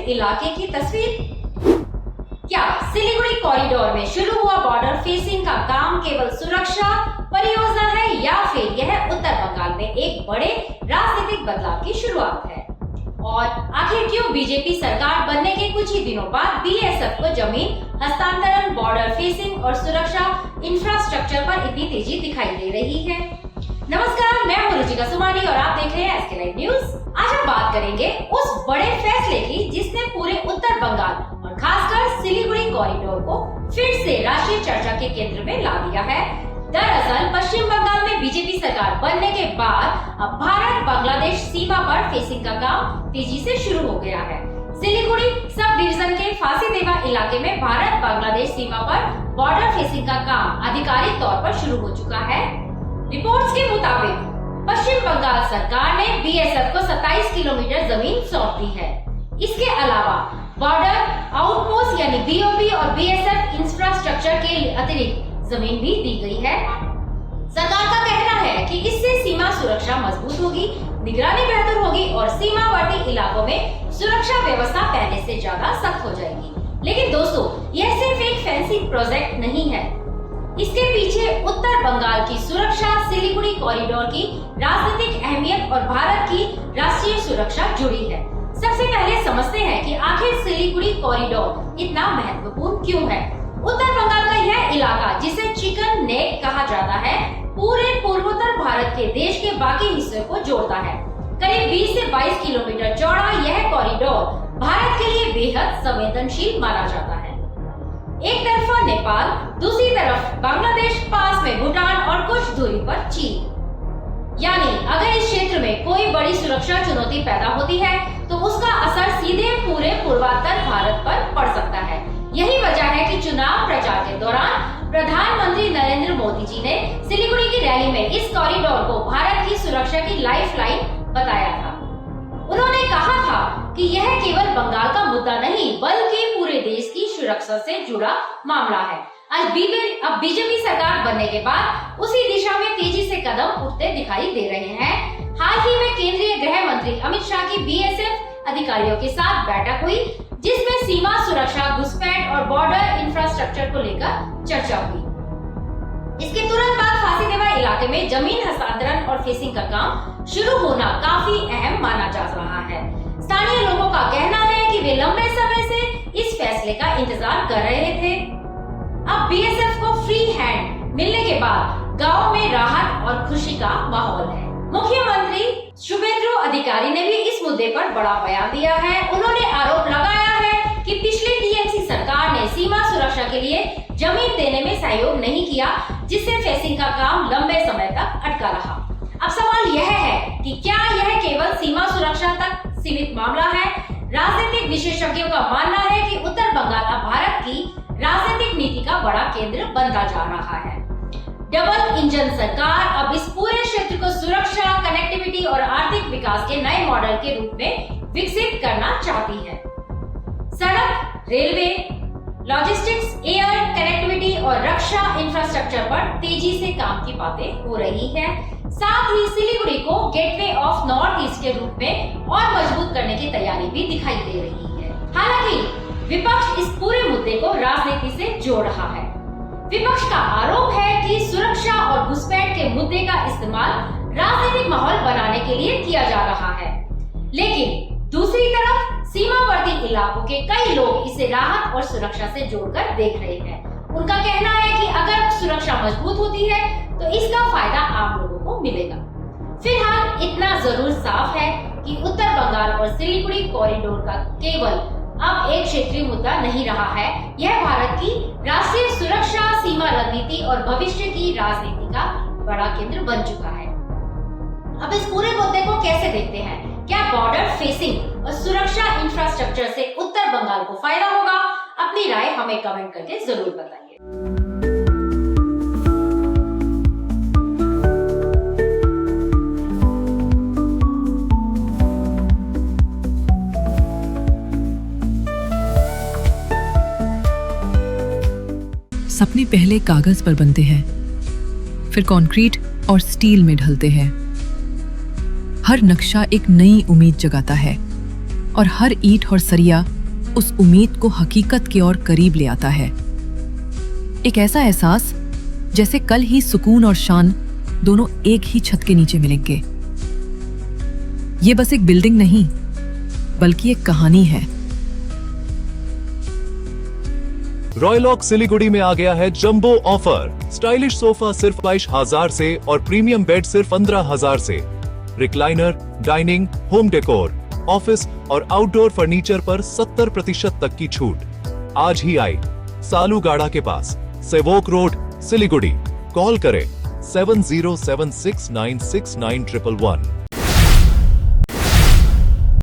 इलाके की तस्वीर। क्या सिलीगुड़ी कॉरिडोर में शुरू हुआ बॉर्डर फेसिंग का काम केवल सुरक्षा परियोजना है या फिर यह उत्तर बंगाल में एक बड़े राजनीतिक बदलाव की शुरुआत है? और आखिर क्यों बीजेपी सरकार बनने के कुछ ही दिनों बाद बीएसएफ को जमीन हस्तांतरण, बॉर्डर फेसिंग और सुरक्षा इंफ्रास्ट्रक्चर पर इतनी तेजी दिखाई दे रही है? नमस्कार, मैं हूँ रुचिका सुमानी और आप देख रहे हैं एसके लाइव न्यूज। आज हम बात करेंगे उस बड़े फैसले की जिसने पूरे उत्तर बंगाल और खासकर सिलीगुड़ी कॉरिडोर को फिर से राष्ट्रीय चर्चा के केंद्र में ला दिया है। दरअसल पश्चिम बंगाल में बीजेपी सरकार बनने के बाद अब भारत बांग्लादेश सीमा पर फेसिंग का काम तेजी से शुरू हो गया है। सिलीगुड़ी सब डिवीजन के फांसीदेवा इलाके में भारत बांग्लादेश सीमा पर बॉर्डर फेसिंग का काम आधिकारिक तौर पर शुरू हो चुका है। रिपोर्ट्स के मुताबिक पश्चिम बंगाल सरकार ने बीएसएफ को 27 किलोमीटर जमीन सौंप दी है। इसके अलावा बॉर्डर आउटपोस्ट यानी बीओपी और बीएसएफ इंफ्रास्ट्रक्चर के अतिरिक्त जमीन भी दी गई है। सरकार का कहना है कि इससे सीमा सुरक्षा मजबूत होगी, निगरानी बेहतर होगी और सीमावर्ती इलाकों में सुरक्षा व्यवस्था पहले से ज्यादा सख्त हो जाएगी। लेकिन दोस्तों, यह सिर्फ एक फैंसी प्रोजेक्ट नहीं है। इसके पीछे उत्तर बंगाल की सुरक्षा, सिलीगुड़ी कॉरिडोर की राजनीतिक अहमियत और भारत की राष्ट्रीय सुरक्षा जुड़ी है। सबसे पहले समझते हैं कि आखिर सिलीगुड़ी कॉरिडोर इतना महत्वपूर्ण क्यों है। उत्तर बंगाल का यह इलाका, जिसे चिकन नेक कहा जाता है, पूरे पूर्वोत्तर भारत के देश के बाकी हिस्सों को जोड़ता है। करीब 20 से 22 किलोमीटर चौड़ा यह कॉरिडोर भारत के लिए बेहद संवेदनशील माना जाता है। एक तरफ नेपाल, दूसरी तरफ बांग्लादेश, पास में भूटान और कुछ दूरी पर चीन। यानी अगर इस क्षेत्र में कोई बड़ी सुरक्षा चुनौती पैदा होती है तो उसका असर सीधे पूरे पूर्वोत्तर भारत पर पड़ सकता है। यही वजह है कि चुनाव प्रचार के दौरान प्रधानमंत्री नरेंद्र मोदी जी ने सिलीगुड़ी की रैली में इस कॉरिडोर को भारत की सुरक्षा की लाइफलाइन बताया था। उन्होंने कहा था कि यह केवल बंगाल का मुद्दा नहीं बल्कि पूरे देश की सुरक्षा से जुड़ा मामला है। अब बीजेपी सरकार बनने के बाद उसी दिशा में तेजी से कदम उठते दिखाई दे रहे हैं। हाल ही में केंद्रीय गृह मंत्री अमित शाह की बीएसएफ अधिकारियों के साथ बैठक हुई, जिसमें सीमा सुरक्षा, घुसपैठ और बॉर्डर इंफ्रास्ट्रक्चर को लेकर चर्चा हुई। इसके तुरंत बाद फांसीदेवा इलाके में जमीन हस्तांतरण और फेसिंग का काम शुरू होना काफी अहम माना जा रहा है। स्थानीय लोगों का कहना है कि वे लंबे समय से इस फैसले का इंतजार कर रहे थे। अब बीएसएफ को फ्री हैंड मिलने के बाद गांव में राहत और खुशी का माहौल है। मुख्यमंत्री शुभेंदु अधिकारी ने भी इस मुद्दे पर बड़ा बयान दिया है। उन्होंने आरोप लगाया है कि पिछली टीएमसी सरकार ने सीमा सुरक्षा के लिए जमीन देने में सहयोग नहीं किया, जिससे फेसिंग का काम लंबे समय तक अटका रहा। अब सवाल यह है कि क्या यह केवल सीमा सुरक्षा तक सीमित मामला है? राजनीतिक विशेषज्ञों का मानना है कि उत्तर बंगाल अब भारत की राजनीतिक नीति का बड़ा केंद्र बनता जा रहा है। डबल इंजन सरकार अब इस पूरे क्षेत्र को सुरक्षा, कनेक्टिविटी और आर्थिक विकास के नए मॉडल के रूप में विकसित करना चाहती है। सड़क, रेलवे, लॉजिस्टिक्स, एयर कनेक्टिविटी और रक्षा इंफ्रास्ट्रक्चर पर तेजी से काम की बातें हो रही है। साथ ही सिलीगुड़ी को गेटवे ऑफ नॉर्थ ईस्ट के रूप में और मजबूत करने की तैयारी भी दिखाई दे रही है। हालांकि विपक्ष इस पूरे मुद्दे को राजनीति से जोड़ रहा है। विपक्ष का आरोप है कि सुरक्षा और घुसपैठ के मुद्दे का इस्तेमाल राजनीतिक माहौल बनाने के लिए किया जा रहा है। लेकिन दूसरी तरफ सीमावर्ती इलाकों के कई लोग इसे राहत और सुरक्षा से जोड़कर देख रहे हैं। उनका कहना है कि अगर सुरक्षा मजबूत होती है तो इसका फायदा आम लोगों को मिलेगा। फिलहाल इतना जरूर साफ है कि उत्तर बंगाल और सिलीगुड़ी कॉरिडोर का केवल अब एक क्षेत्रीय मुद्दा नहीं रहा है। यह भारत की राष्ट्रीय सुरक्षा, सीमा रणनीति और भविष्य की राजनीति का बड़ा केंद्र बन चुका है। अब इस पूरे मुद्दे को कैसे देखते हैं? क्या बॉर्डर फेसिंग और सुरक्षा इंफ्रास्ट्रक्चर से उत्तर बंगाल को फायदा होगा? अपनी राय हमें कमेंट करके जरूर बताइए। सपने पहले कागज पर बनते हैं, फिर कंक्रीट और स्टील में ढलते हैं। हर नक्शा एक नई उम्मीद जगाता है, और हर ईंट और सरिया उस उम्मीद को हकीकत की ओर करीब ले आता है। एक ऐसा एहसास जैसे कल ही सुकून और शान दोनों एक ही छत के नीचे मिलेंगे। ये बस एक बिल्डिंग नहीं, बल्कि एक कहानी है। रॉयलॉक सिलीगुड़ी में आ गया है जंबो ऑफर। स्टाइलिश सोफा सिर्फ 22,000 से और प्रीमियम बेड सिर्फ 15,000 से। Recliner, dining, home decor, office और आउटडोर फर्नीचर पर 70% तक की छूट। आज ही आए सालूगाड़ा के पास, सेवोक रोड, सिलीगुड़ी। कॉल करें 7076969111।